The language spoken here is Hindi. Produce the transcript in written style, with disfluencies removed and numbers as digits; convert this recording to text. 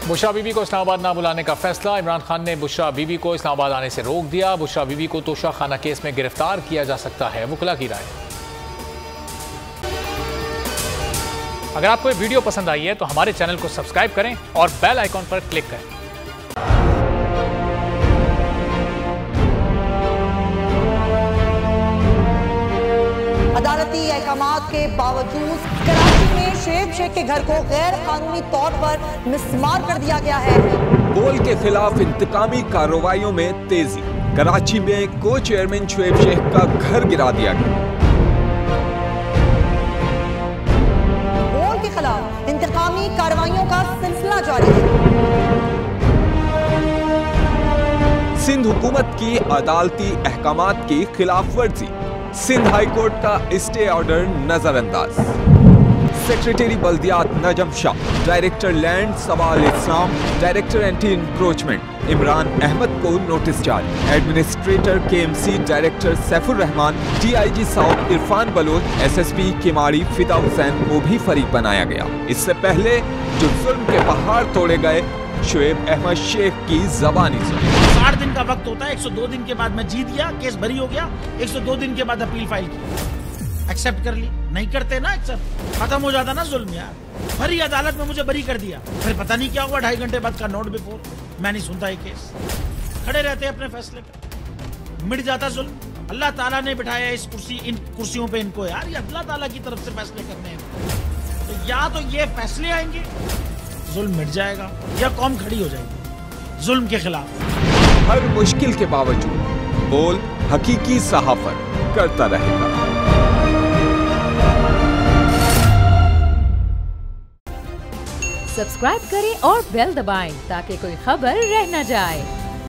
बुशरा बीबी को इस्लामाबाद ना बुलाने का फैसला। इमरान खान ने बुशरा बीबी को इस्लामाबाद आने से रोक दिया। बुशरा बीबी को तोशा खाना केस में गिरफ्तार किया जा सकता है, वकला की राय। अगर आपको ये वीडियो पसंद आई है तो हमारे चैनल को सब्सक्राइब करें और बेल आइकॉन पर क्लिक करें। अदालती अहकामात के बावजूद कराची में शुएब शेख के घर को गैर कानूनी तौर पर मिसमार कर दिया गया है। बोल के खिलाफ इंतकामी कार्रवाइयों में तेजी। कराची में को चेयरमैन शुएब शेख का घर गिरा दिया गया। बोल के खिलाफ इंतकामी कार्रवाइयों का सिलसिला जारी है। सिंध हुकूमत की अदालती अहकामात की खिलाफ वर्जी। सिंध हाई कोर्ट का स्टे ऑर्डर नजरअंदाज। सेक्रेटरी बल्दियात Najam Shah, director land Sawal Islam, director anti encroachment Imran Ahmed को नोटिस जारी। Administrator KMC director Saifur Rahman, DIG south Irfan Baloch, SSP Kemari Fida Hussain को भी फरीक बनाया गया। इससे पहले जो जुल्म के पहाड़ तोड़े गए, शुएब अहमद शेख की जबानी सुनी। 60 दिन का वक्त होता है, 102 दिन के बाद मैं जीत गया, केस भरी हो गया, 102 दिन के बाद अपील फाइल की, एक्सेप्ट कर ली। नहीं करते ना एक्सेप्ट, खत्म हो जाता ना जुल्म यार। भरी अदालत में मुझे बरी कर दिया, फिर पता नहीं क्या हुआ, 2.5 घंटे बाद का नोट बिफोर। मैं नहीं सुनता ये केस, खड़े रहते अपने फैसले पे, मिट जाता जुल्म। अल्लाह ताला ने बिठाया इस कुर्सी, इन कुर्सियों पे इनको यार, ये अल्लाह ताला की तरफ से फैसले करने हैं। तो या तो ये फैसले आएंगे, जुल्म मिट जाएगा, या कौम खड़ी हो जाएगी जुल्म के खिलाफ। हर मुश्किल के बावजूद बोल हकीकी सहाफत करता रहेगा। सब्सक्राइब करें और बेल दबाएं ताकि कोई खबर रह न जाए।